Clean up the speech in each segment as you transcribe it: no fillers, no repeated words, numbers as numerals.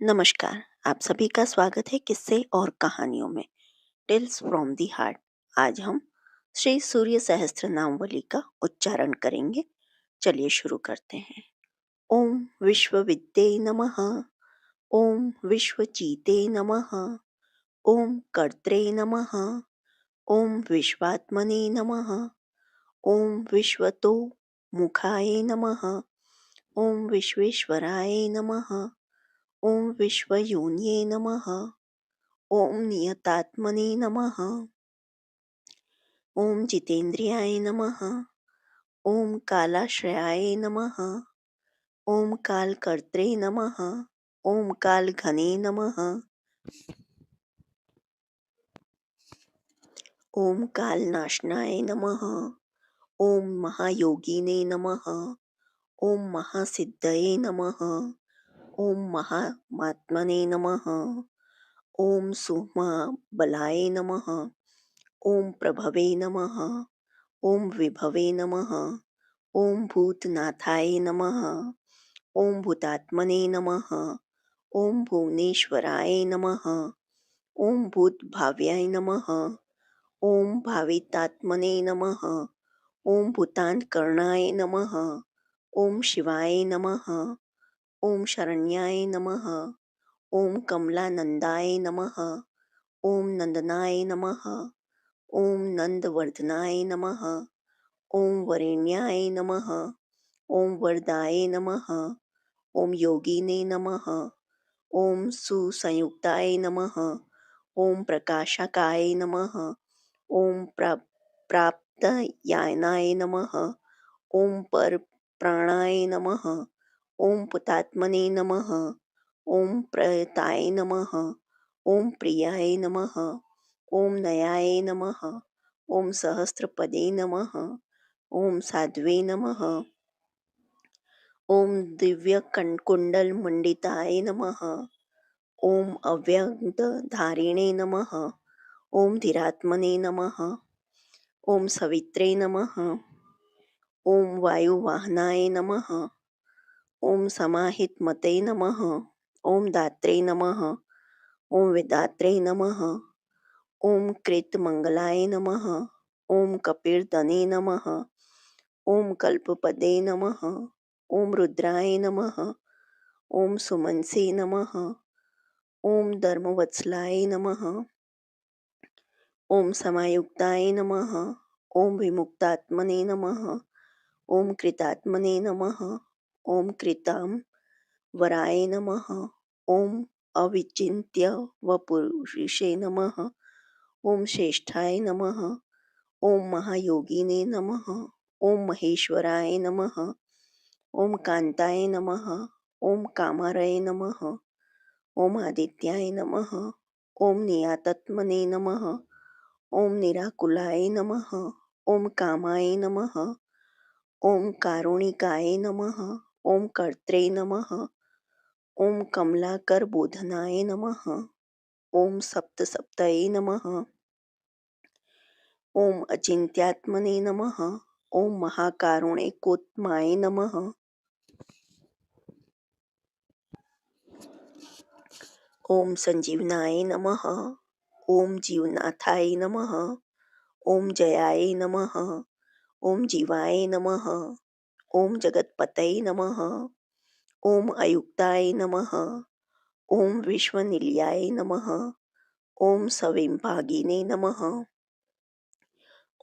नमस्कार। आप सभी का स्वागत है किस्से और कहानियों में टेल्स फ्रॉम दी हार्ट। आज हम श्री सूर्य सहस्त्र नामवली का उच्चारण करेंगे। चलिए शुरू करते हैं। ओम विश्वविद्ये नमः। ओम विश्वजीते नमः। ओम कर्त्रे नमः। ओम विश्वात्मने नमः। ओम विश्वतो मुखाय नमः। ओम विश्वेश्वराय नमः। ओम विश्वयोन्ये नमः। ओम नियतात्मने नमः। ओम जितेन्द्रियाय नमः। ओम कालाश्रयाय नमः। ओम कालकर्त्रे नमः। ओम कालघने नमः। ओम कालनाशनाय नमः। ओम महायोगिने नमः। ओम महासिद्धये नमः। ओम महामात्मने नमः। ओम सुमहाबलाय नमः। ओम प्रभवे नमः। ओम विभवे नमः। ओम भूतनाथाय नमः। ओम भूतात्मने नमः। ओम भुवनेश्वराय नमः। ओम भूतभाव्याय नमः। ओम भावितात्मने नमः। ओम भूतान्तकरणाय नमः। ओम शिवाय नमः। ओम शरण्याय नमः। ओम कमलानंदाय नमः। ओम नंदनाय नमः। ओम नंदवर्धनाय नमः। ओम वरेण्याय नमः। ओम वरदाय नमः। ओम योगिने नमः। ओम सुसंयुक्ताय नमः। ओम प्रकाशकाय नमः। ओम प्राप्तयानाय नमः। ओम पर प्राणाय नमः। ओम पुतात्मने नमः। ओम प्रयताय नमः। ओम प्रियाय नमः। ओम नयाय नमः। ओम सहस्रपदे नमः। ओम साध्वे नमः। ओम दिव्य कुंडल मंडिताय नमः। ओम अव्यक्तधारिणे नमः। ओम धीरात्मने नमः। ओम सवित्रे नमः। ओम वायुवाहनाय नमः। ओम समाहितमते नमः। ओम दात्रे नमः। ओम वेदात्रे नमः। ओम कृतमंगलाय नमः। ओम कपिर्दने नमः। ओम कल्पपदे नमः। ओम रुद्राय नमः। ओम सुमनसे नमः। ओम धर्मवत्सलाय नमः। ओम समायुक्ताय नमः। ओम विमुक्तात्मने नमः। ओम कृतात्मने नमः। ओम कृतां वराय नमः। ओम अविचिन्त्य वपुरुषे नमः। ओम श्रेष्ठाय नमः। ओम महायोगिने नमः। ओम महेश्वराय नमः। ओम कांताय नमः। ओम कामारय नमः। ओम आदित्याय नमः। ओम नियातात्मने नमः। ओम निराकुलाय नमः। ओम कामाय नमः। ओम कारुणिकाय नमः। ओम कर्त्रे नमः। ओम कमलाकर बोधनाय नमः। ओम सप्तसप्तये नमः। ओम अचिंत्यात्मने नमः। ओम महाकारुणिकोत्माय नमः। ओम संजीवनाय नमः। ओम जीवनाथाय नमः। ओम जयाय नमः। ओम जीवाय नमः। ओम जगतपतये नमः। ओम अयुक्ताय नमः। ओम विश्वनिलयाय नमः। ओम सविंभागिने नमः।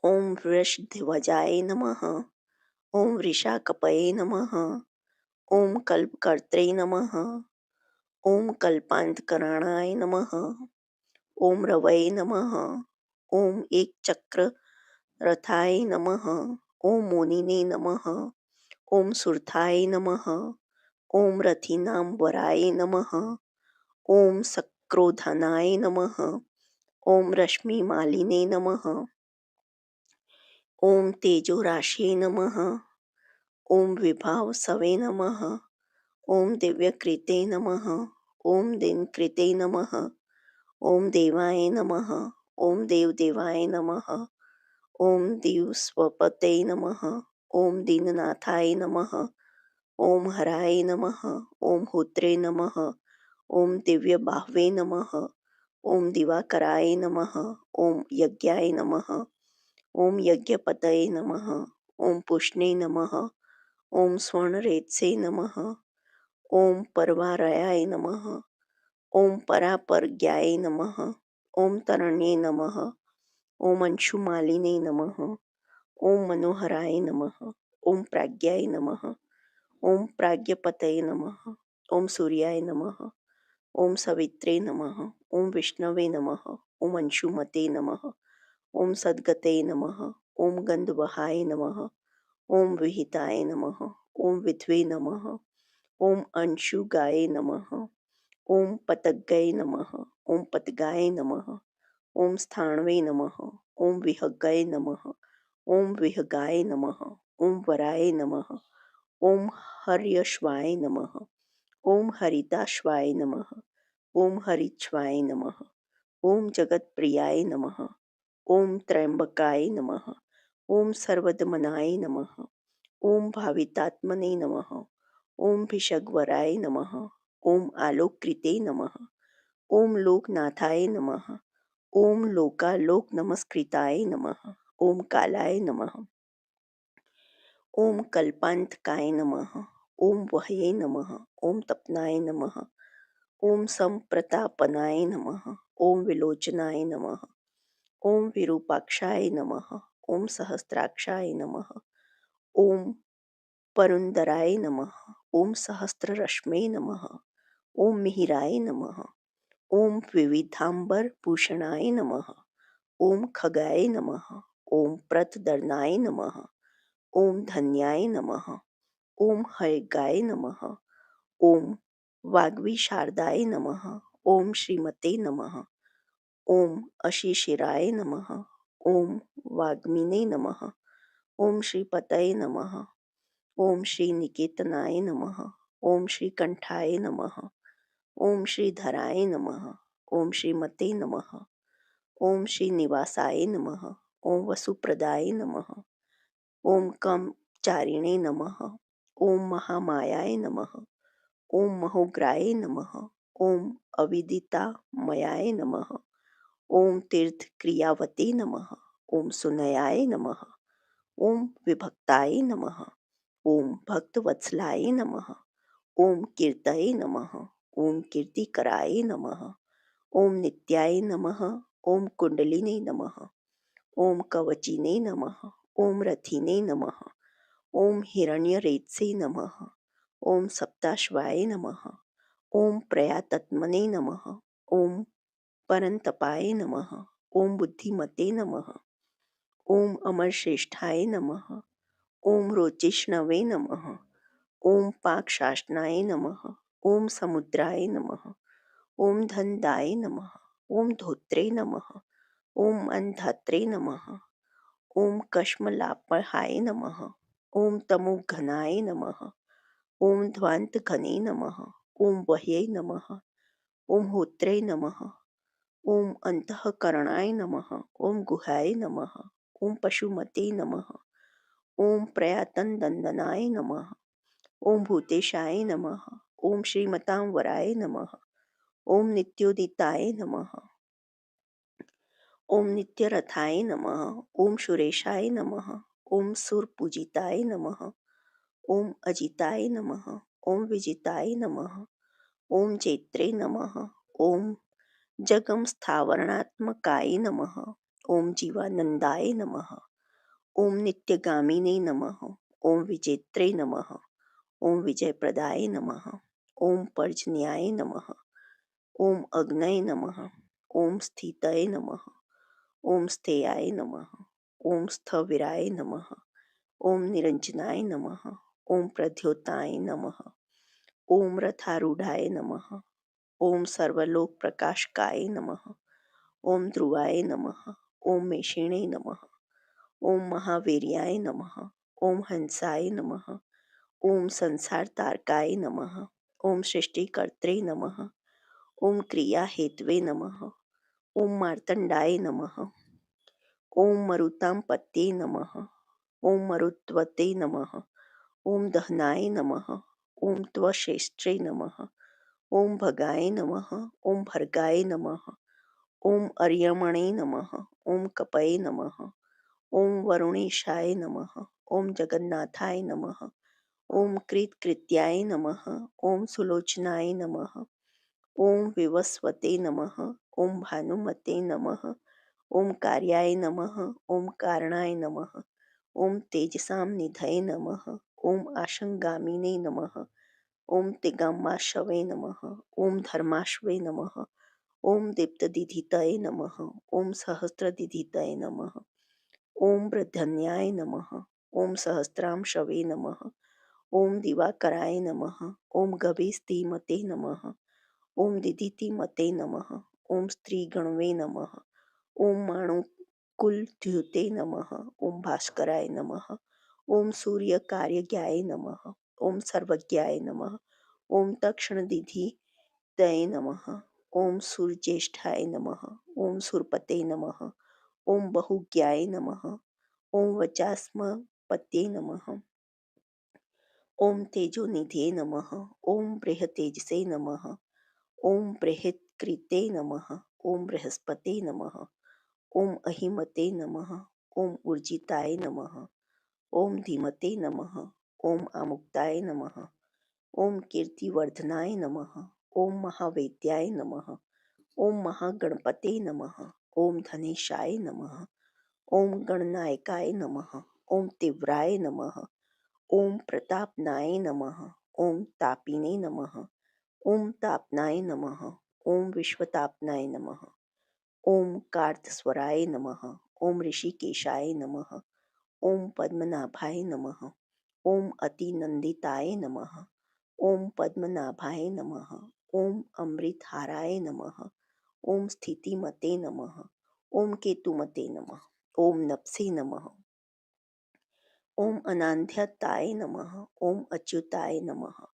ओम वृषध्वजाय नमः। ओम वृषाकपये नमः। ओम कल्पकर्त्रे नमः। ओम कल्पान्तकरणाय नमः। ओम रवये नमः। ओम एक चक्र रथाय नमः। ओम मोनिने नमः। ओम सुरथाय नमः। ओम रथिनां वराय नमः। ओम सक्रोधनाय नमः। ओम रश्मिमालिने नमः। ओम तेजोराशये नमः। ओम विभावसवे नमः। ओम दिव्यकृते नमः। ओम दिनकृते नमः। ओम देवाय नमः। ओम देवदेवाय नमः। ओम दिवस्वपते नमः। ओम दीननाथाय नमः। ओम हराय नमः। ओम होत्रे नमः। ॐ दिव्यबाह्वे नमः। ॐ दिवाकराय नमः। ॐ यज्ञाय नमः। ॐ यज्ञपतये नमः। ॐ पुष्णे नमः। ॐ स्वर्णरेत्से नमः। ॐ परवारयाय नमः। ॐ परापरज्ञाय नमः। ॐ तरण्ये नमः। ॐ अंशुमालिने नमः। ॐ मनोहराय नमः। ॐ प्राज्ञाय नमः। ॐ प्राज्ञपतये नमः। ॐ सूर्याय नमः। ॐ सवित्रे नमः। ॐ विष्णवे नमः। ॐ अंशुमते नमः। ॐ सद्गते नमः। ॐ गन्धवहाय नमः। ॐ विहिताय नमः। ॐ विद्वे नमः। ॐ अंशुगाय नमः। ॐ पतंगाय नमः। ॐ पतगाय नमः। ॐ स्थाणवे नमः। ॐ विहगाय नमः। ॐ विहगाय नमः। ॐ वराय नमः। ॐ हर्यश्वाय नमः। ॐ हरिताश्वाय नमः। ॐ हरिच्छवाय नमः। ॐ जगत्प्रियाय नमः। ॐ त्र्यंबकाय नमः। ॐ सर्वदमनाय नमः। ॐ भावितात्मने नमः। ॐ भिषग्वराय नमः। ॐ आलोककृते नमः। ॐ लोकनाथाय नमः। ॐ लोकालोकनमस्कृताय नमः। ॐ कालाय नमः। ॐ कल्पान्तकाय नमः। ॐ वहये नमः। ॐ तपनाय नमः। ॐ संप्रतापनाय नमः। ॐ विलोचनाय नमः। ॐ विरूपाक्षाय नमः। ॐ सहस्राक्षाय नमः। ॐ परुन्दराय नमः। ॐ सहस्ररश्मे नमः। ॐ मिहिराय नमः। ॐ विविधाम्बरभूषणाय नमः। ॐ खगाय नमः। ॐ प्रतदर्नाय नमः। ॐ धन्याय नमः। ॐ हयगाय नमः। ॐ वाग्विशारदाय नमः। ॐ श्रीमते नमः। ॐ अशिशिराय नमः। ॐ वाग्मिने नमः। ॐ श्रीपतये नमः। ॐ श्रीनिकेतनाय नमः। ॐ श्रीकण्ठाय नमः। ॐ श्रीधराय नमः। ॐ श्रीमते नमः। ॐ श्रीनिवासाय नमः। ॐ वसुप्रदाय नमः। ॐ कमचारिणे नमः। ॐ महामायाय नमः। ॐ महोग्राय नमः। ॐ अविदितामयाय नमः। ॐ तीर्थक्रियावते नमः। ॐ सुनयाय नमः। ॐ विभक्ताय नमः। ॐ भक्तवत्सलाय नमः। ॐ कीर्तये नमः। ॐ कीर्तिकराय नमः। ॐ नित्याय नमः। ॐ कुण्डलिने नमः। ॐ कवचिने नमः। ॐ रथिने नमः। ॐ हिरण्यरेतसे नमः। ॐ सप्ताश्वाय नमः। ॐ प्रयातत्मने नमः। ॐ परन्तपाय नमः। ॐ बुद्धिमते नमः। ॐ अमरश्रेष्ठाय नमः। ॐ रोचिष्णवे नमः। ॐ पाकशासनाय नमः। ॐ समुद्राय नमः। ॐ धनदाय नमः। ॐ धोत्रे नमः। ॐ अन्धात्रे नमः। ॐ कश्मलापहाय नमः। ॐ तमोघनाय नमः। ॐ ध्वान्तघने नमः। ॐ वह्यै नमः। ॐ होत्रे नमः। ॐ अन्तःकरणाय नमः। ॐ गुहाय नमः। ॐ पशुमते नमः। ॐ प्रयातनदन्दनाय नमः। ॐ भूतेशाय नमः। ॐ श्रीमतांवराय नमः। ॐ नित्योदिताय नमः। ॐ नित्यरथाय नमः। ॐ सुरेशाय नमः। ॐ सुरपूजिताय नमः। ॐ अजिताय नमः। ॐ विजिताय नमः। ॐ चैत्रे नमः। ॐ जगम स्थावरणात्मकाय नमः। ॐ जीवानन्दाय नमः। ॐ नित्यगामिने नमः। ॐ विजेत्रे नमः। ॐ विजयप्रदाय नमः। ॐ पर्जन्याय नमः। ॐ अग्नये नमः। ॐ स्थितये नमः। ॐ स्थेयाय नमः। ॐ स्थविराय नमः। ॐ निरञ्जनाय नमः। ॐ प्रद्योताय नमः। ॐ रथारूढाय नमः। ॐ सर्वलोकप्रकाशकाय नमः। ॐ ध्रुवाय नमः। ॐ मेषिणे नमः। ॐ महावीर्याय नमः। ॐ हंसाय नमः। ॐ संसारतारकाय नमः। ॐ सृष्टिकर्त्रे नमः। ॐ क्रियाहेतवे नमः। ॐ मार्तण्डाय नमः। ॐ मरुतांपत्ये नमः। ॐ मरुत्वते नमः। ॐ दहनाय नमः। ॐ त्वशेष्ट्रे नमः। ओम भगाय नमः। ओम भर्गाय नमः। ओम अर्यमणे नमः। ओम कपये नमः। ओम वरुणेशाय नमः। ओम जगन्नाथाय नमः। ओम कृत्कृत्याय नमः। ओम सुलोचनाय नमः। ओम विवस्वते नमः। ओम भानुमते नमः। ओम कार्याय नमः। ओम कारणाय नमः। ओम तेजसां निधये नमः। ओम आशंगामिने नमः। ओम तिगामाशवे नमः। ओम धर्माश्वे नमः। ओम दीप्तदिधितये नमः। ओम सहस्रदिधितये नमः। ओम वृद्धन्याय नमः। ओम सहस्रांशवे नमः। ओम दिवाकराय नमः। ओम गभीस्तीमते नमः। ओम दिदितिमते नमः। ओम स्त्रीगणवे नमः। ओम माणुकुलद्युते नमः। ओम भास्कराय नमः। ओम सूर्यकार्यज्ञाय नमः। ओम सर्वज्ञाय नमः। ओम तक्षणदिधितये नमः। ओम सूर्यज्येष्ठाय नमः। ओम सुरपते नमः। ओम बहुज्ञाय नमः। ओम वचास्मपत्ये नमः। ओम तेजोनिधये नमः। ओम बृहतेजसे नमः। ओम बृहत्कृते नमः। ओम बृहस्पते नमः। ओम अहिमते नमः। ओम ऊर्जिताय नमः। ओम धीमते नमः। ओम आमुक्ताय नमः। ओम कीर्तिवर्धनाय नमः। ओम महावेद्याय नमः। ओम महागणपते नमः। ओम धनेशाय नमः। ओम गणनायकाय नमः। ओम तीव्राय नमः। ओम प्रतापनाय नमः। ओम तापिने नमः। ओम तापनाय नमः। ओम विश्वतापनाय नमः। ओम कार्तस्वराय नमः। ओम ऋषिकेशाय नमः। ओम पद्मनाभाय नमः। ओम अतिनंदिताय नमः। ओम पद्मनाभाय नमः। ओम अमृतहाराय नमः। ओम स्थितिमते नमः। ओम केतुमते नमः। ओम नप्से नमः। ओम अनान्ध्यताय नमः। ओम अच्युताय नमः।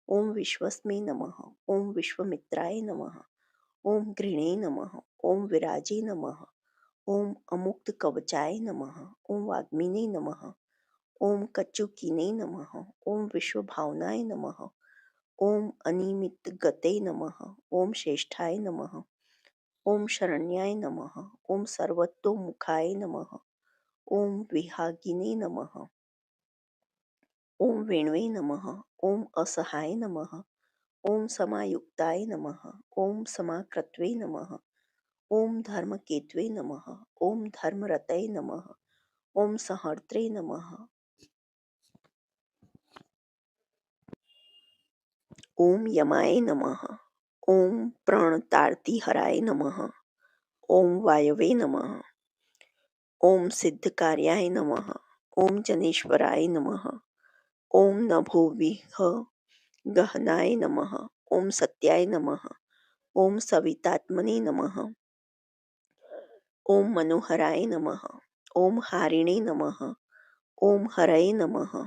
ओम विश्वस्मे नमः। ओम विश्वमित्राय नमः। ओम घृणे नमः। ओम विराजे नमः। ओम अमुक्तकवचाय नमः। ओम वाग्मिने नमः। ओम कच्चुकिने नमः। ओम विश्वभावनाय नमः। ओम अनिमितगते नमः। ओम श्रेष्ठाय नमः। ओम शरण्याय नमः। ओम सर्वतोमुखाय नमः। ओम विहागिने नमः। ओम वेणवे नमः। ओम असहाय नमः। ओम समायुक्ताय नमः। ओम समाकृत्वे नमः। ओम धर्मकेतवे नमः। ओम धर्मरतये नमः। ओम संहर्त्रे नमः। ओम यमाय नमः। ओम प्रणतार्तिहराय नमः। ओम वायवे नमः। ओम सिद्धकार्याय नमः। ओम जनेश्वराय नमः। ओम नभोविह गहनाय नमः। ओम सत्याय नमः। ओम सवितात्मने नमः। ओम मनोहराय नमः। ओम हारिणे नमः। ओम हरये नमः।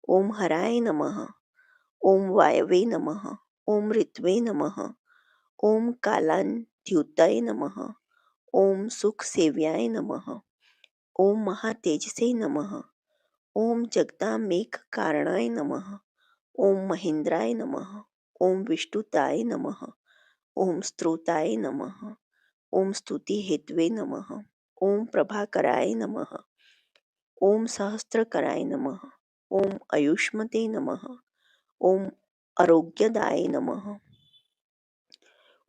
ओम हराय नमः। ओम वायवे नमः। ओम ऋत्वे नमः। ओम कालान्त्युतये नमः। ओम सुखसेव्याय नमः। ओम महातेजसे नमः। ओम जगदामेककारणाय नमः। ओम महेन्द्राय नमः। ओम विष्णुताय नमः। ओम स्त्रोताय नमः। ओम स्तुति हेतवे नमः। ओम प्रभाकराय नमः। ओम सहस्त्रकराय नमः। ओम आयुष्मते नमः। ओम आरोग्यदाय नमः।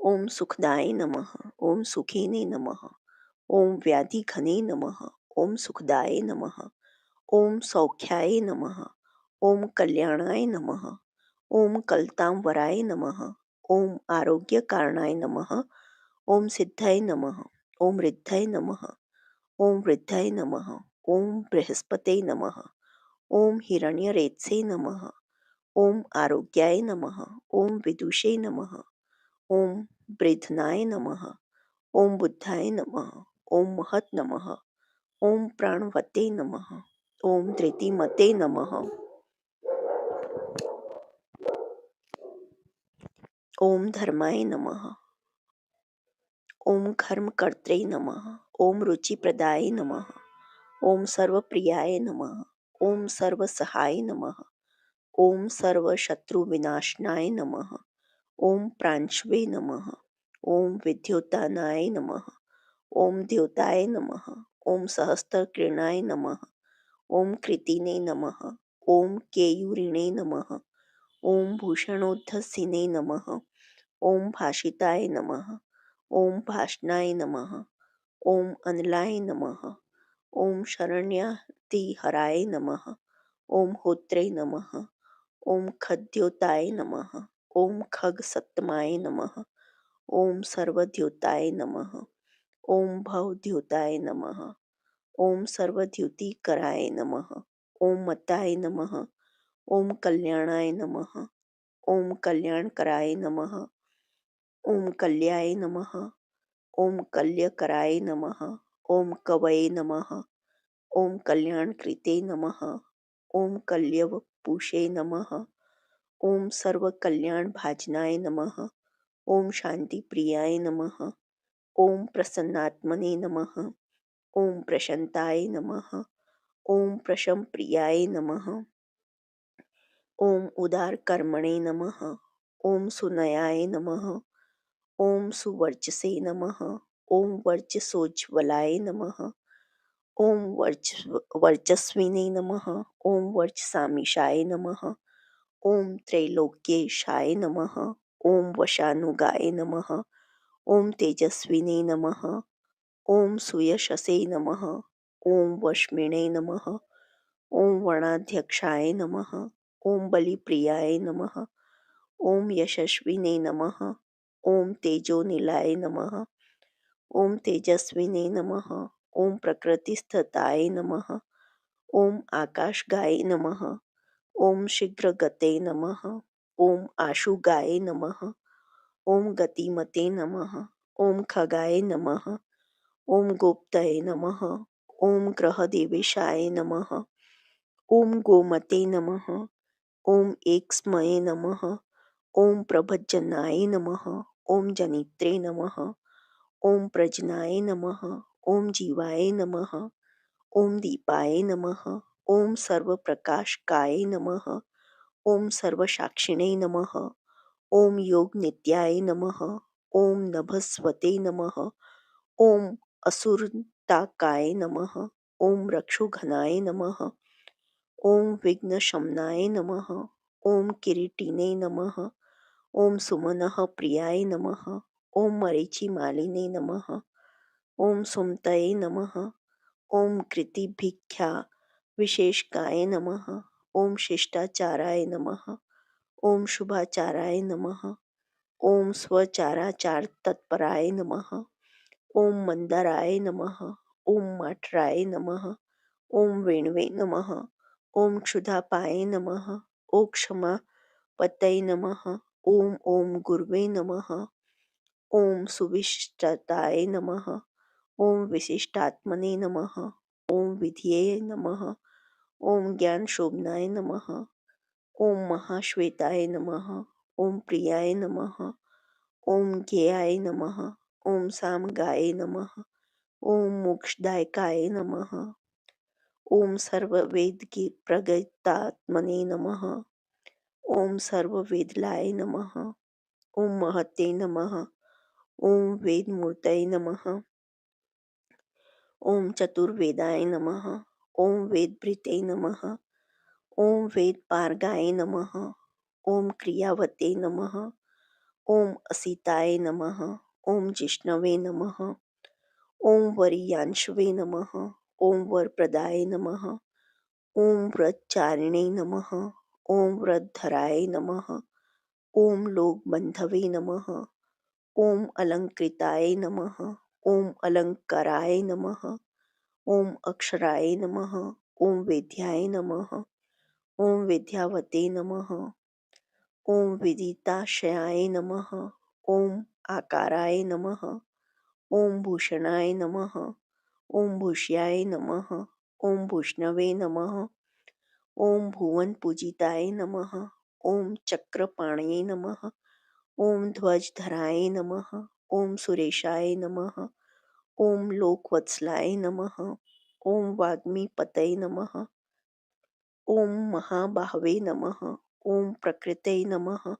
ओम सुखदाय नमः। ओम सुखिने नमः। ओम व्याधिघने नमः। ओम सुखदाय नमः। ओम सौख्याय नमः। ओम कल्याणाय नमः। ओम कलतांवराय नमः। ओम आरोग्यकारणाय नमः। ओम सिद्धये नमः। ओम रिद्धये नमः। ओम वृद्धये नमः। ओम बृहस्पते नमः। ओम हिरण्यरेतसे नमः। ओम आरोग्याय नमः। ओम विदुषे नमः। ओम वृद्धनाय नमः। ओम बुद्धाय नमः। ओम महत नमः। ओम प्राणवते नमः। ओम धृतिमते नमः। ओम धर्माय नमः। ओम कर्मकर्त्रे नमः। ओम रुचिप्रदाय नमः। ओम सर्वप्रियाय नमः। ओम सर्वसहाय नमः। ओम सर्वशत्रुविनाशनाय नमः। ओम प्रांशवे नमः। ओम विद्योतानाय नमः। ओम द्योताय नमः। ओम सहस्त्रकिरणाय नमः। ओम कृतिने नमः। ओम केयूरिणे नमः। ओम भूषणोद्धसिने नमः। ओम भाषिताय नमः। ओम भाषणाय नमः। ओम अनलाय नमः। ओम शरण्यातिहराय नमः। ओम होत्रे नमः। ओम खद्योताय नमः। ओम खगसप्तमाय नमः। ओम सर्वद्योताय नमः। ओम भवद्योताय नमः। ओम सर्वद्युतिकराय नमः। ओम मताय नमः। ओम कल्याणाय नमः। ओम कल्याणकराय नमः। ओम कल्याय नमः। ओम कल्यकराय नमः। ओम कवये नमः। ओम कल्याणकृते नमः। ओम कल्यवपुषे नमः। ओम सर्वकल्याणभाजनाय नमः। ओम शांतिप्रियाय नमः। ओम प्रसन्नात्मने नमः। ओम प्रशांताय नमः। ओम प्रशमप्रियाय नमः। ओम उदारकर्मणे नमः। ओम सुनयाय नमः। ओम सुवर्चसे नमः। ओम वर्चसोज्ज्वलाय नमः। ओम वर्चस्विने नमः। ओम वर्चसामीशाय नमः। ओम त्रैलोक्येशाय नमः। ओम वशानुगाय नमः। ओम तेजस्विने नमः। ओम सुयशसे नमः। ओम वश्मिणे नमः। ओम वर्णाध्यक्षाय नमः। ओम बलिप्रियाय नमः। ओम यशस्विने नमः। ओम तेजोनिलाय नमः। ओम तेजस्विने नमः। ओम प्रकृतिस्थताय नमः। ओम आकाशगाय नमः। ओम शीघ्रगते नमः। ओम आशुगाय नमः। ओम गतिमते नमः। ओम खगाय नमः। ओम गुप्तये नमः। ओम ग्रहदेवेशाय नमः। ओम गोमते नमः। ओम एक्स्मये नमः। ओम प्रभज्जनाय नमः। ओम जनित्रे नमः। ओम प्रजनाय नमः। ओम जीवाय नमः। ओम दीपाय नमः। ओम सर्वप्रकाशकाय नमः। ओम सर्वसाक्षिणे नमः। ओम योगनित्याय नमः। ओम नभस्वते नमः। ओम असुरताकाय नमः। ओम रक्षोघनाय नमः। ओम विघ्नशमनाय नमः। ओम किरीटिने नमः। ओम सुमनः प्रियाय नमः। ओम मरीचिमालिने नमः। ओम सुमतये नमः। ओम कृतिभिख्या विशेषकाय नमः। ओम शिष्टाचाराय नमः। ओम शुभाचाराय नमः। ओम स्वचाराचार तत्पराय नमः। ओम मंदराय नमः। ओम माठराय नमः। ओम वेणवे नमः। ओम क्षुधापाय नमः। ओम क्षमा पतये नमः। ओम ओम गुरवे नमः। ओम सुविशिष्टताय नमः। ओम विशिष्टात्मने नमः। ओम विधिये नमः। ओम ज्ञान शोभनाय नमः। ओम महाश्वेताय नमः। ओम प्रियाय नमः। ओम ज्ञेयाय नमः। ओम सामगाय नमः। ओम मोक्षदायकाय नमः। ओम सर्ववेद की प्रगतात्मने नमः। ओम सर्ववेदलाय नमः। ओम महते नमः। ओम वेदमूर्तये नमः। ओम चतुर्वेदाय नमः। ओम वेदभृते नमः। ओम वेदपारगाय नमः। ओम क्रियावते नमः। ओम असिताय नमः। ओम जिष्णवे नमः। ओम वरियांशवे नमः। ओम वरप्रदाय नमः। ओम व्रतचारिणे नमः। ओम व्रतधराय नमः। ओम लोकबंधवे नमः। ओम अलंकृताय नमः। ओम अलंकाराय नमः। ओम अक्षराय नमः। ओम वेद्याय नमः। ओम विद्यावते नमः। ओम विदिताशयाय नमः। ओम आकाराय नमः। ओम भूषणाय नमः। ओम भूष्याय नमः। ओम भूष्णवे नमः। ओम भुवन पूजिताय नमः। ओम चक्रपाणये नमः। ओम ध्वजधराय नमः। ओम सुरेशाय नमः। ओम लोकवत्सलाय नमः। ओम वाग्मीपतये नमः। ओम महाबाहवे नमः। ओम प्रकृतये नमः।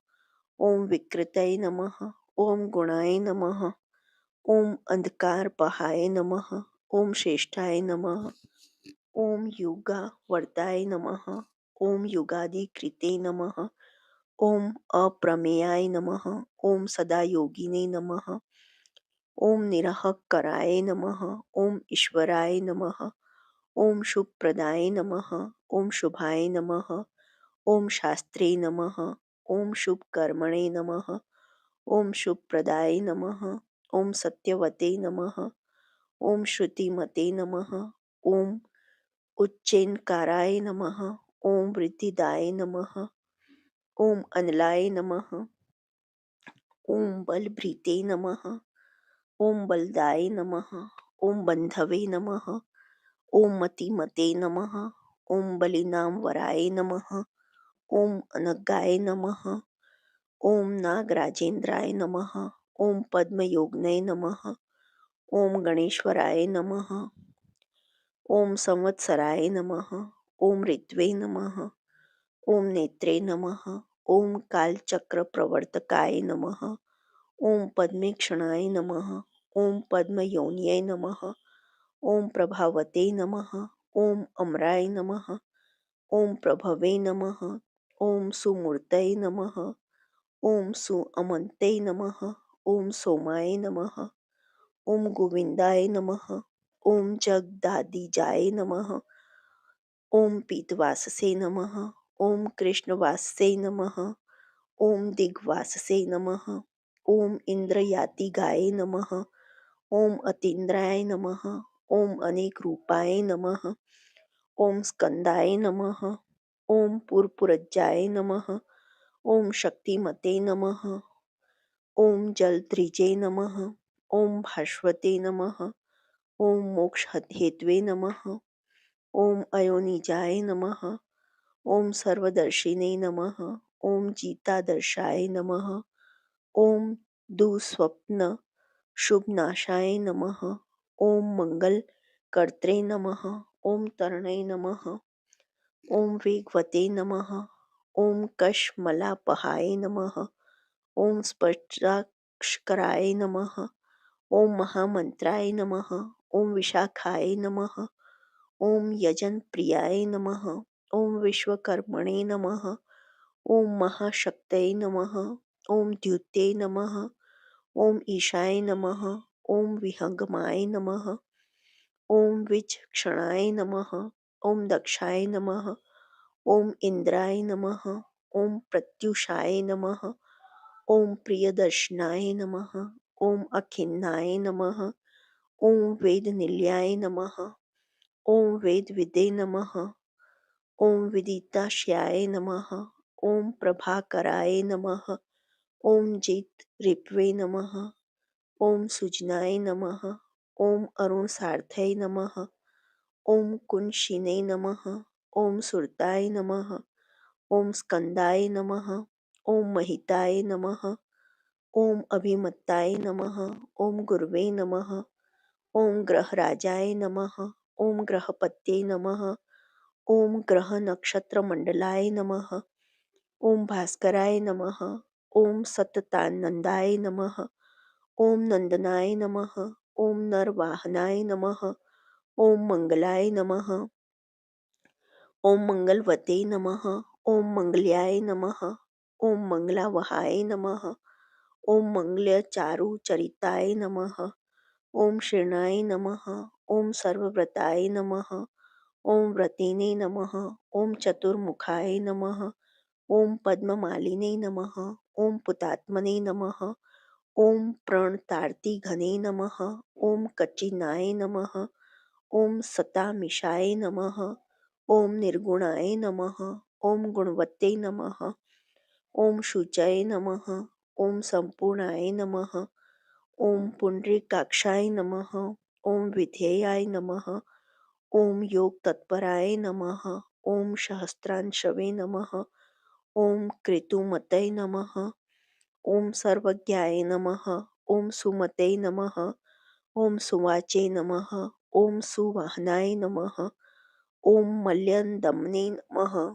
ओम विकृतये नमः। ओम गुणाय नमः। ओम अंधकारपहाय नमः। ओम श्रेष्ठाय नमः। ओम युगावर्ताय नमः। ओम युगादिकृते नमः। ओम अप्रमेयाय नमः। ओम सदायोगिने नमः। ओम निरहंकाराय नमः। ओम ईश्वराय नमः। ओम शुभप्रदाय नमः। ओम शुभाय नमः। ओम शास्त्रे नमः। ओम शुभकर्मणे नमः। ओम शुभप्रदाय नमः। ओम सत्यवते नमः। ओम श्रुतिमते नमः। ओम उच्चैनकाराय नमः। ओम वृद्धिदाय नमः। ओम अनलाय नमः। ओम बलभृते नमः। ओम बलदाय नमः। ओम बंधवे नमः। ओम मतिमते नमः। ओम बलिनामवराय नमः। ओम अनगाय नमः। ओम नागराजेंद्राय नमः। ओम पद्मयोगिने नमः। ओम गणेश्वराय नमः। ओम संवत्सराय नमः। ओम ऋत्वे नमः। ओम नेत्रे नमः। ओम कालचक्रप्रवर्तकाय नमः। ओम पद्मेक्षणाय नमः। ओम पद्मयोन्यै नमः। ओम प्रभावते नमः। ओम अमराय नमः। ओम प्रभवे नमः। ओम सुमूर्तये नमः। ओम सुअमन्ते नमः। ओम सोमाय नमः। ओम गोविंदाय नमः। ओम जगदादिजाय नमः। ओम पीतवाससे नमः। ओम कृष्णवाससे नमः। ओम दिग्वाससे नमः। ओम इंद्रयातिगाय नमः। ओम अतीन्द्राय नमः। ओम अनेक रूपाय नमः। ओम स्कंदाय नमः। ओम पुरपुरज्जाय नमः। ओम शक्तिमते नमः। ओम जलध्रिजे नमः। ओम भास्वते नमः। ओम मोक्षहेतवे नमः। ओम अयोनिजाय नमः। ओम सर्वदर्शिने नमः। ओम जीतादर्शाय नमः। ओम दुःस्वप्न शुभनाशाय नमः। ओम मंगलकर्त्रे नमः। ओम तरणय नमः। ओम वेगवते नमः। ओम कशमलापहाय नमः। ओम स्पष्टाक्षराय नमः। ओम महामंत्राय नमः। ओम विशाखाय नमः। ओम यजनप्रियाय नमः। ओम विश्वकर्मणे नमः। ओम महाशक्तये नमः। ओम द्युते नमः। ओम ईशाय नमः। ओम विहंगमाय नमः। ओम विचक्षणाय नमः। ओम दक्षाय नमः। ओम इंद्राय नमः। ओम प्रत्युषाय नमः। ओम प्रियदर्शनाय नमः। ओम अखिन्नाय नमः। ओम वेदनिलयाय नमः। ओम वेदविदे नमः। ओम विदिताशयाय नमः। ओम प्रभाकराय नमः। ओम जित ऋप्वे नमः। ओम सुजनाय नमः। ओम अरुण सार्थय नमः। ओम कुंशिने नमः। ओम सुरताय नमः। ओम स्कंदाय नमः। ओम महिताय नमः। ओम अभिमत्ताय नमः। ओम गुरवे नमः। ओम ग्रहराजाय नमः। ओम ग्रहपत्ये नमः। ओम ग्रह नक्षत्र मंडलाय नमः। ओम भास्कराय नमः। ओम सततानंदाय नमः। ओम नंदनाय नमः। ओम नरवाहनाय नमः। ओम मंगलाय नमः। ओम मंगलवते नमः। ओम मंगल्याय नमः। ओम मंगलावहाय नमः। ओम मंगलचारुचरिताय नमः। ओम शरणाय नमः। ओम सर्वव्रताय नमः। ओम व्रतिने नमः। ओम चतुर्मुखाय नमः। ओम पद्ममालिने नमः। ओम पुतात्मने नमः। ओम प्रणतार्तिघने नमः। ओम कचिनाय नमः। ओम सतामिषाय नमः। ओम निर्गुणाय नमः। ओम गुणवते नमः। ओम शुचये नमः। ओम संपूर्णाय नमः। ओम पुंडरीकाक्षाय नमः। ओम विधेयाय नमः। ओम योग तत्पराय नमः। ओम सहस्रांशवे नमः। ओम कृतुमतये नमः। ओम सर्वज्ञाय नमः। ओम सुमते नमः। ओम सुवाचे नमः। ओम सुवाहनाय नमः। ओम मल्यदमने नमः।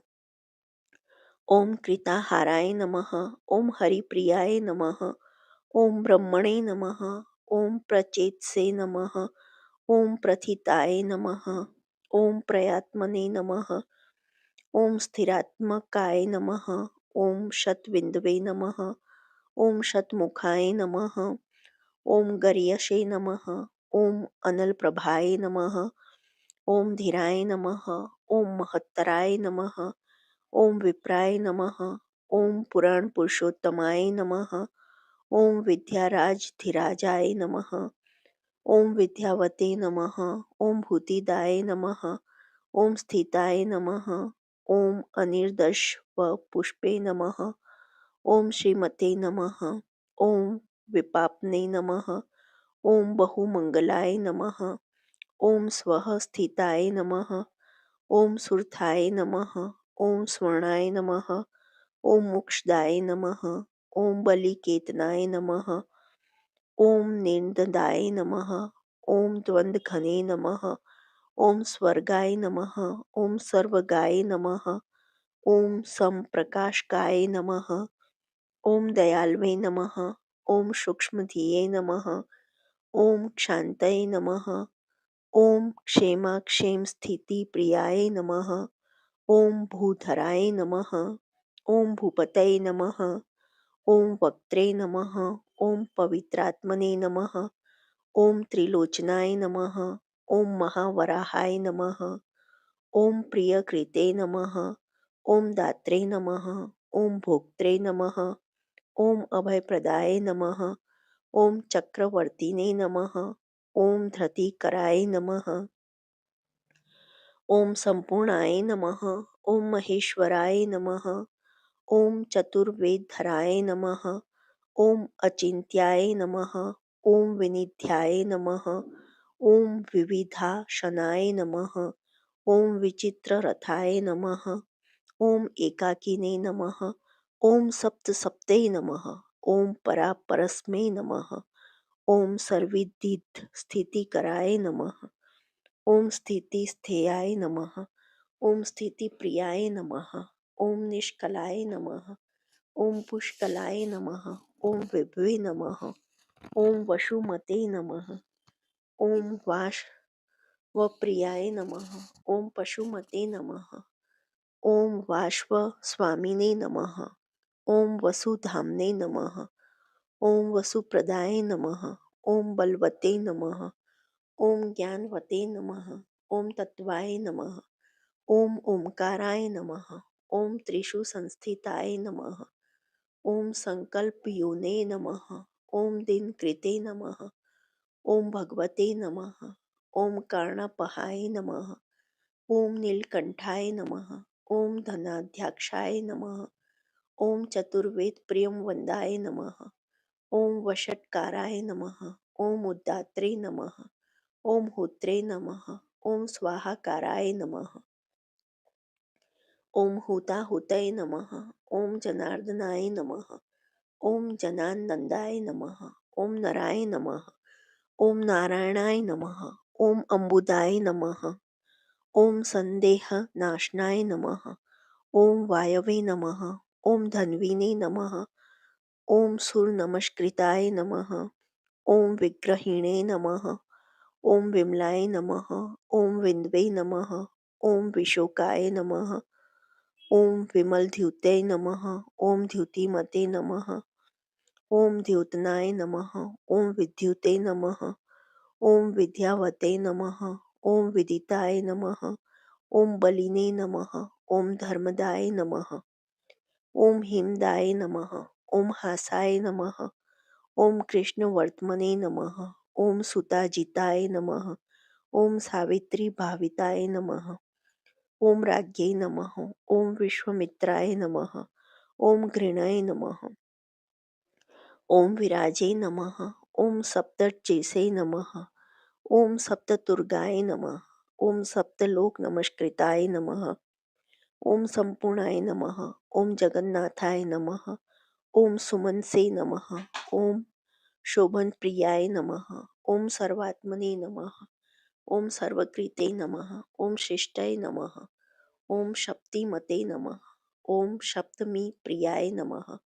ॐ कृताहाराय नमः। ॐ हरिप्रियाय नमः। ॐ ब्रह्मणे नमः। ॐ प्रचेतसे नमः। ॐ प्रथिताय नमः। ॐ प्रयात्मने नमः। ॐ स्थिरात्मकाय नमः। ॐ शतविन्दवे नमः। ॐ शतमुखाय नमः। ॐ गर्यसे नमः। ॐ अनलप्रभाय नमः। ॐ धीराय नमः। ॐ महत्तराय नमः। ॐ विप्राय नमः। ॐ पुराणपुरुषोत्तमाय नमः। ॐ विद्याराजधिराजाय नमः। ॐ विद्यावते नमः। ॐ भूतिदाय नमः। ॐ स्थिताय नमः। ॐ अनिर्दशवपुष्पे नमः। ॐ श्रीमते नमः। ॐ विपाप्ने नमः। ॐ बहुमङ्गलाय नमः। ॐ स्वः स्थिताय नमः। ॐ सुरथाय नमः। ॐ स्वर्णाय नमः। ॐ मोक्षदाय नमः। ॐ बलिकेतनाय नमः। ॐ निर्ददाय नमः। ॐ द्वन्द्वघने नमः। ॐ स्वर्गाय नमः। ॐ सर्वगाय नमः। ॐ समप्रकाशकाय नमः। ॐ दयाल्वे नमः। ॐ सूक्ष्मधिये नमः। ॐ क्षान्तये नमः। ॐ क्षेमाक्षेम स्थितिप्रियाय नमः। ॐ भूधराय नमः। ॐ भूपतये नमः। ॐ वक्त्रे नमः। ॐ पवित्रात्मने नमः। ॐ त्रिलोचनाय नमः। ॐ महावराहाय नमः। ॐ प्रियकृते नमः। ॐ दात्रे नमः। ॐ भोक्त्रे नमः। ॐ अभयप्रदाय नमः। ॐ चक्रवर्तिने नमः। ॐ धृतिकराय नमः। ॐ सम्पूर्णाय नमः। ॐ महेश्वराय नमः। ॐ चतुर्वेदधराय नमः। ॐ अचिन्त्याय नमः। ॐ विनिध्याय नमः। ॐ विविधाशनाय नमः। ॐ विचित्ररथाय नमः। ॐ एकाकिने नमः। ॐ सप्तसप्ते नमः। ॐ परापरस्मै नमः। ॐ सर्वविदित स्थितिकराय नमः। ॐ स्थितिस्थेयाय नमः। ॐ स्थितिप्रियाय नमः। ॐ निष्कलाय नमः। ॐ पुष्कलाय नमः। ॐ विभवे नमः। ॐ वसुमते नमः। ॐ वाष्वप्रियाय नमः। ॐ पशुमते नमः। ॐ वाष्वस्वामिने नमः। ॐ वसुधाम्ने नमः। ॐ वसुप्रदाय नमः। ॐ बलवते नमः। ॐ ज्ञानवते नमः। ॐ तत्त्वाय नमः। ॐ ओंकाराय नमः। ॐ त्रिषु संस्थिताय नमः। ॐ संकल्पयोने नमः। ॐ दिनकृते नमः। ॐ भगवते नमः। ॐ कर्णपहाय नमः। ॐ नीलकण्ठाय नमः। ॐ धनाध्यक्षाय नमः। ॐ चतुर्वेदप्रियं वन्दाय नमः। ॐ वषट्काराय नमः। ॐ उद्दात्रे नमः। ॐ होत्रे नमः। ॐ स्वाहाकाराय नमः। ॐ हुताहुतये नमः। ॐ जनार्दनाय नमः। ॐ जनानन्दाय नमः। ॐ नराय नमः। ॐ नारायणाय नमः। ॐ अम्बुदाय नमः। ॐ सन्देहनाशनाय नमः। ॐ वायवे नमः। ॐ धन्विने नमः। ॐ सूर्यनमस्कृताय नमः। ॐ विग्रहिणे नमः। ॐ विमलाय नमः। ॐ विन्दवे नमः। ॐ विशोकाय नमः। ॐ विमलद्युते नमः। ॐ द्युतिमते नमः। ॐ द्योतनाय नमः। ॐ विद्युते नमः। ॐ विद्यावते नमः। ॐ विदिताय नमः। ॐ बलिने नमः। ॐ धर्मदाय नमः। ॐ हिमदाय नमः। ॐ हासाय नमः। ॐ कृष्णवर्त्मने नमः। ॐ सुताजिताय नमः। ॐ सावित्री भाविताय नमः। ॐ राज्ञै नमः। ॐ विश्वामित्राय नमः। ॐ घृणाय नमः। ॐ विराजे नमः। ॐ सप्तर्षिसे नमः। ॐ सप्ततुर्गाय नमः। ॐ सप्तलोकनमस्कृताय नमः। ॐ सम्पूर्णाय नमः। ॐ जगन्नाथाय नमः। ॐ सुमनसे नमः। ॐ शोभनप्रियाय नमः। ॐ सर्वात्मने नमः। ॐ सर्वकृते नमः। ॐ शिष्टाय नमः। ॐ शक्तिमते नमः। ओम सप्तमी प्रियाय नमः।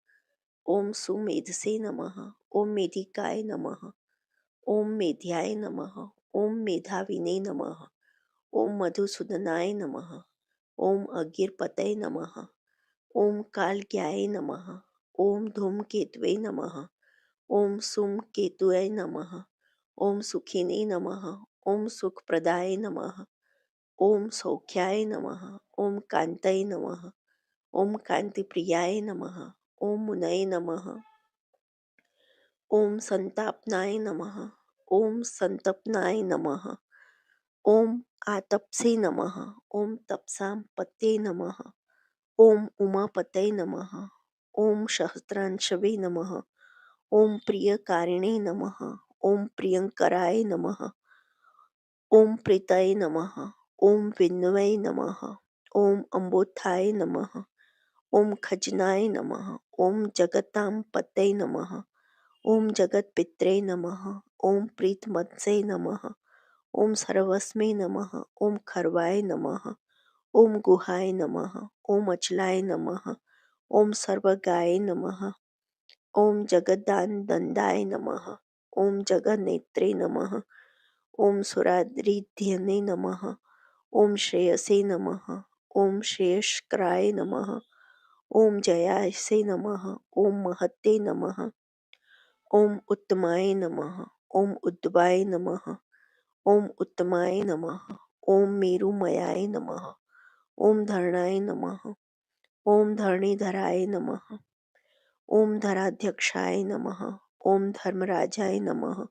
ओम सुमेधसे नमः। ओम मेधिकाय नमः। ओम मेध्याय नमः। ओम मेधाविने नमः। ओम मधुसूदनाय नमः। ओम अगीरपतये नमः। ओम कालज्ञाय नमः। ओम धूमकेतवे नमः। ओम सुमकेतुये नमः। ओम सुखिने नमः। ओम सुखप्रदाय नमः। ओम सौख्याय नमः। ओम कांतये नमः। ओम कांतिप्रियाय नमः। ओम मुनये नमः। ओम संतापनाय नमः। ओम संतपनाय नमः। ओम आतपसे नमः। ओम तपसां पतये नमः। ओम उमापतये नमः। ओम सहस्रांशवे नमः। ओम प्रियकारिणे नमः। ओम प्रियंकराय नमः। ओम प्रीतये नमः। ओम विष्णवे नमः। ओम अम्बोत्थाय नमः। ओम खजनाय नमः। ओम जगतां पतये नमः। ओम जगत्पित्रे नमः। ओम प्रीतमत्से नमः। ओम सर्वस्मे नमः। ओम खर्वाय नमः। ओम गुहाय नमः। ओम अचलाय नमः। ओम सर्वगाय नमः। ओम जगदानंदाय नमः। ओम जगन्नेत्रे नमः। ओम सुरारिध्यने नमः। ओम श्रेयसे नमः। ओम श्रेयस्कराय नमः। ओम जयासे नमः। ओम महते नमः। ओम उत्तमाय नमः। ओम उद्भवाय नमः। ओम उत्तमाय नमः। ओम मेरुमयाय नमः। ओम धरणाय नमः। ओम धरणीधराय नमः। ओम धराध्यक्षाय नमः। ओम धर्मराजाय नमः।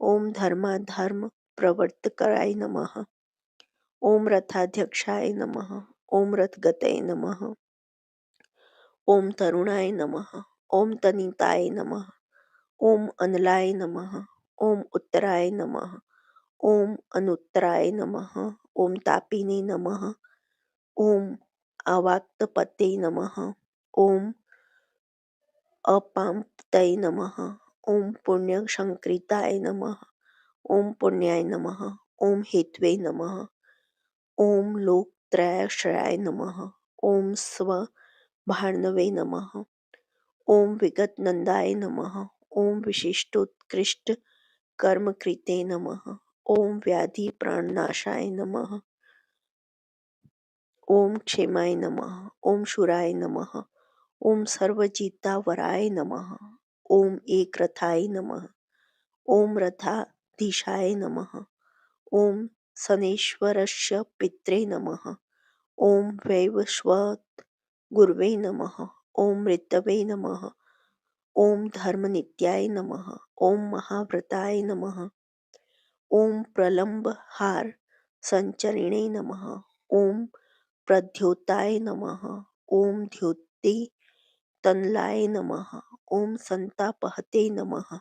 ओम धर्माधर्म प्रवर्तकाय नमः। ओम रथाध्यक्षाय नमः। ओम रथगतये नमः। ओम तरुणाय नमः। ओम तनिताय नमः। ओम अनलाय नमः। ओम उत्तराय नमः। ओम अनुत्तराय नमः। ओम तापिने नमः। ओम अवाक्तपते नमः। ओम अपांपतये नमः। ओम पुण्यसंकृताय नमः। ओम पुण्याय नमः। ओम हेतवे नमः। ओम लोकत्रयाश्रयाय नमः। ओम स्वभार्णवे नमः। ओम विगतनंदाय नमः। ओम विशिष्टोत्कृष्ट कर्मकृते नमः। ओम व्याधि प्राणनाशाय नमः। ओम क्षेमाय नमः। ओम शूराय नमः। ओम सर्वजितावराय नमः। ओम एकरथाय नमः। ओम रथाधीशाय नमः। ओम शनेश्वरस्य पित्रे नमः। ओम वैवस्वत गुरवे नमः। ओम मृतवे नमः। ओम धर्मनित्याय नमः। ओम महाव्रताय नमः। ओम प्रलंबहार संचरिणे नमः। ओम प्रद्योताय नमः। ओम द्योति तनलाय नमः। ओम संतापहते नमः।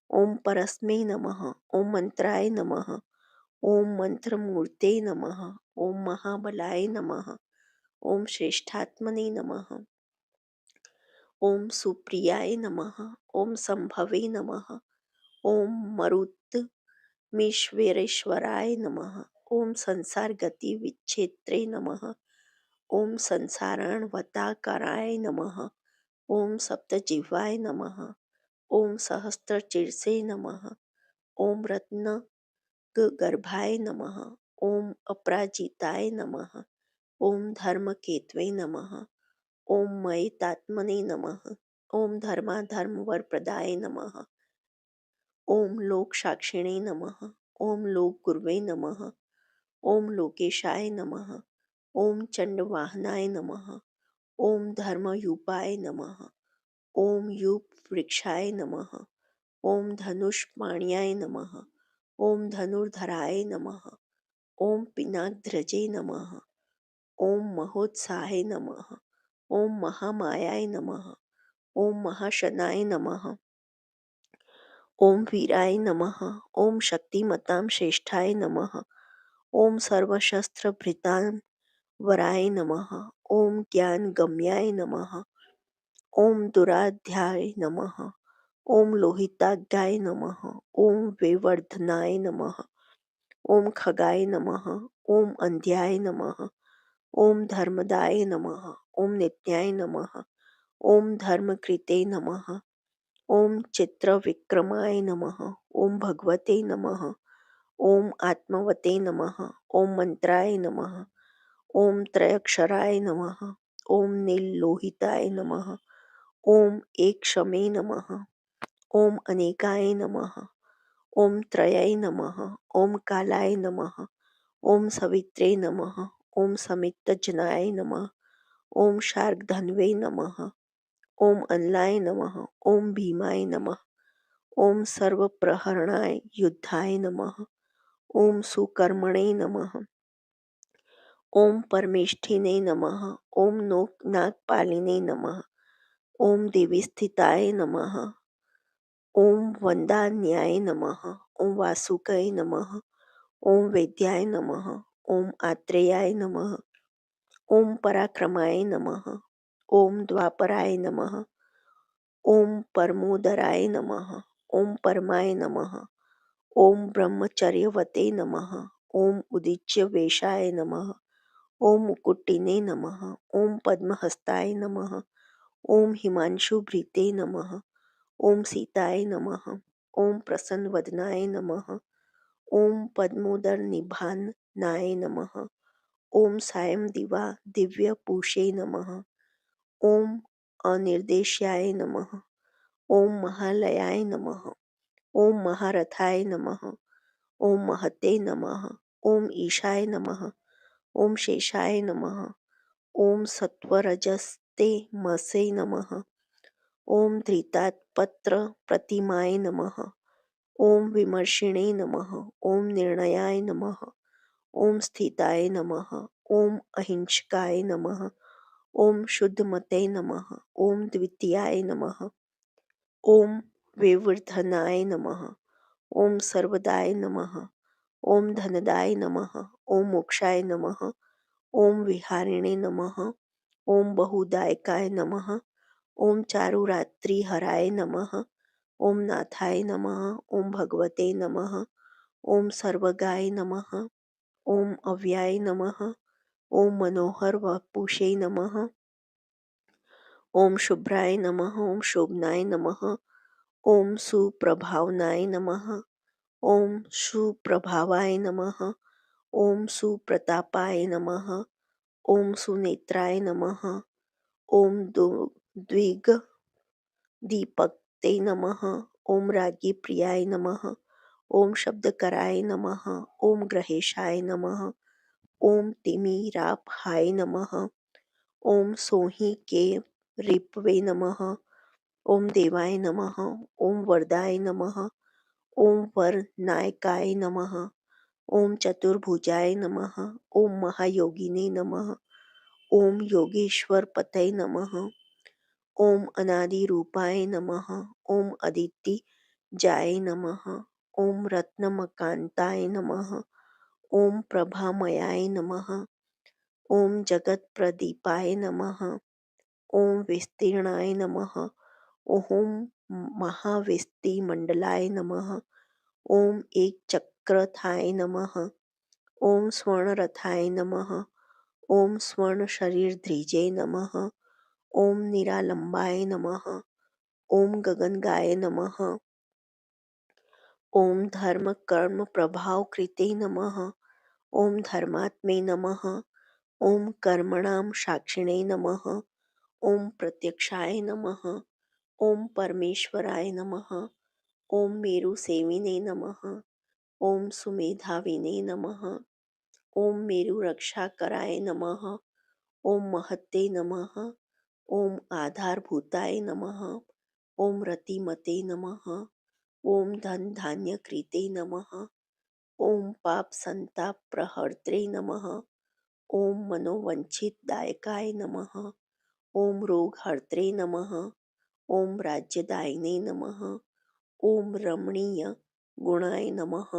ओम परस्मै नमः। ओम मंत्राय नमः। ओम मंत्रमूर्ते नमः। ओम महाबलाय नमः। ओम श्रेष्ठात्मने नमः। ओम सुप्रियाय नमः। ओम संभवे नमः। ओम मरुत्मेश्वरेश्वराय नमः। ओम संसार गति विच्छेत्रे नमः। ओम संसाराणवताकाराय नमः। ओम सप्तजिह्वाय नमः। ओम सहस्त्रशीर्षे नमः। ओम रत्नगर्भाय नमः। ओम अपराजिताय नमः। ओम धर्मकेतवे नमः। ओम मयितात्मने नमः। ओम धर्माधर्मवरप्रदाय नमः। ओम लोकसाक्षिणे नमः। ओम लोकगुरवे नमः। ओम लोकेशाय नमः। ओम चंडवाहनाय नमः। ओम धर्मयूपाय नमः। ओम यूपवृक्षाय नमः। ओम धनुष्पाण्याय नमः। ओम धनुर्धराय नमः। ओम पिनाकध्वजे नमः। ओम महोत्साहाय नमः। ओम महामायाय नमः। ओम महाशनाय नमः। ओम वीराय नमः। ओम शक्तिमतां श्रेष्ठाय नमः। ओम सर्वशस्त्रभृतां वराय नमः। ओम ज्ञानगम्याय नमः। ओम दुराध्याय नमः। ओम लोहिताग्याय नमः। ओम वेवर्धनाय नमः। ओम खगाय नमः। ओम अंध्याय नमः। ॐ धर्मदाय नमः। ॐ नित्याय नमः। ॐ धर्मकृते नमः। ॐ चित्रविक्रमाय नमः। ॐ भगवते नमः। ॐ आत्मवते नमः। ॐ मंत्राय नमः। ॐ त्रयक्षराय नमः। ॐ नीललोहिताय नमः। ॐ एकशमे नमः। ॐ अनेकाय नमः। ॐ त्रयाय नमः। ॐ कालाय नमः। ॐ सवित्रे नमः। ॐ समित्तजनाय नमः। ॐ शार्ङ्गधन्वे नमः। ॐ अनलाय नमः। ॐ भीमाय नमः। ॐ सर्वप्रहरणाय युद्धाय नमः। ॐ सुकर्मणे नमः। ॐ परमेष्ठिने नमः। ॐ नागपालिने नमः। ॐ देवीस्थिताय नमः। ॐ वन्दान्याय नमः। ॐ वासुकाय नमः। ॐ वेद्याय नमः। ॐ आत्रेयाय नमः। ॐ पराक्रमाय नमः। ॐ द्वापराय नमः। ॐ परमोदराय नमः। ॐ परमाय नमः। ॐ ब्रह्मचर्यवते नमः। ॐ उदीच्यवेशाय नमः। ॐ मुकुटिने नमः। ॐ पद्महस्ताय नमः। ॐ हिमांशुभृते नमः। ॐ सीताय नमः। ॐ प्रसन्नवदनाय नमः। ॐ पद्मोदरनिभाननाय नमः। ॐ सायं दिवा दिव्यपूषे नमः। ॐ अनिर्देश्याय नमः। ॐ महालयाय नमः। ॐ महारथाय नमः। ॐ महते नमः। ॐ ईशाय नमः। ॐ शेषाय नमः। ॐ सत्वरजस्ते मसे नमः। ॐ धृतात्पत्र प्रतिमाय नमः। ॐ विमर्शिणे नमः। ॐ निर्णयाय नमः। ॐ स्थिताय नमः। ॐ अहिंसकाय नमः। ॐ शुद्धमते नमः। ॐ द्वितीयाय नमः। ॐ विवर्धनाय नमः। ॐ सर्वदाय नमः। ॐ धनदाय नमः। ॐ मोक्षाय नमः। ॐ विहारिणे नमः। ॐ बहुदायकाय नमः। ॐ चारुरात्रिहराय नमः। ॐ नाथाय नमः। ॐ भगवते नमः। ॐ सर्वगाय नमः। ॐ अव्याय नमः। ॐ मनोहर वपुषे नमः। ॐ शुभ्राय नमः। ॐ शोभनाय नमः। ॐ सुप्रभावनाय नमः। ॐ सुप्रभावाय नमः। ॐ सुप्रतापाय नमः। ॐ सुनेत्राय नमः। ॐ द्विगदीपक्ते नमः। ॐ राज्ञी प्रियाय नमः। ॐ शब्दकराय नमः। ॐ ग्रहेशाय नमः। ॐ तिमिरापहाय नमः। ॐ सोहि के रिपवे नमः। ॐ देवाय नमः। ॐ वरदाय नमः। ॐ वरनायकाय नमः। ॐ चतुर्भुजाय नमः। ॐ महायोगिने नमः। ॐ योगेश्वरपतये नमः। ॐ अनादिरूपाय नमः। ॐ अदितिजाय नमः। ॐ रत्नमकान्ताय नमः। ॐ प्रभामयाय नमः। ॐ जगत्प्रदीपाय नमः। ॐ विस्तीर्णाय नमः। ॐ महाविस्तीमण्डलाय नमः। ॐ एकचक्रथाय नमः। ॐ स्वर्णरथाय नमः। ॐ स्वर्णशरीरधृजे नमः। ॐ निरालम्बाय नमः। ॐ गगनगाय नमः। ॐ धर्मकर्मप्रभावकृते नमः। ॐ धर्मात्मे नमः। ॐ कर्मणां साक्षिणे नमः। ॐ प्रत्यक्षाय नमः। ॐ परमेश्वराय नमः। ॐ मेरुसेविने नमः। ॐ सुमेधाविने नमः। ॐ मेरुरक्षाकराय नमः। ॐ महते नमः। ॐ आधारभूताय नमः। ॐ रतिमते नमः। ॐ धनधान्यकृते नमः। ॐ पापसन्तापहर्त्रे नमः। ॐ मनोवाञ्छितदायकाय नमः। ॐ रोगहर्त्रे नमः। ॐ राज्यदायिने नमः। ॐ रमणीयगुणाय नमः।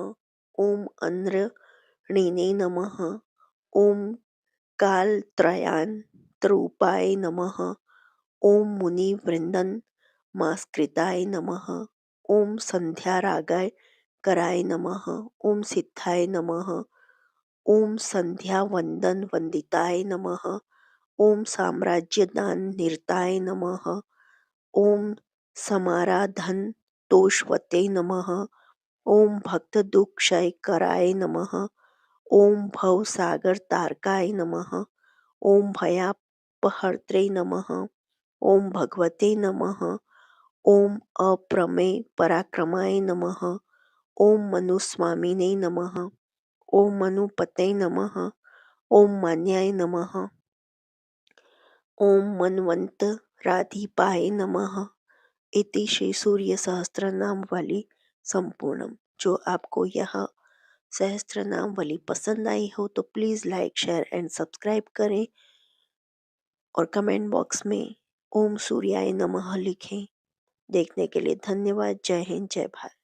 ॐ अनृणिने नमः। ॐ कालत्रयान्तरूपाय नमः। ॐ मुनिवृन्दनमस्कृताय नमः। ॐ संध्यारागाय कराय नमः। ॐ सिद्धाय नमः। ओम संध्या वंदन वंदिताय नमः। ओम साम्राज्यदान निरताय नमः। ओम समाराधन तोषवते नमः। ओम भक्त दुख क्षय कराय नमः। ओम भव सागर तारकाय नमः। ओम भयापहर्त्रे नमः। ओम भगवते नमः। ओम अप्रमेय पराक्रमाय नमः। ओम मनुस्वामिने नमः। ओम मनुपते नमः। ओम मान्याय नमः। ओम मनवंत राधिपाय नमः। इति श्री सूर्य सहस्त्र नाम वाली संपूर्णम। जो आपको यह सहस्त्र नाम वाली पसंद आई हो तो please like share and subscribe करें और कमेंट बॉक्स में ओम सूर्याय नमः लिखें। देखने के लिए धन्यवाद। जय हिंद, जय भारत।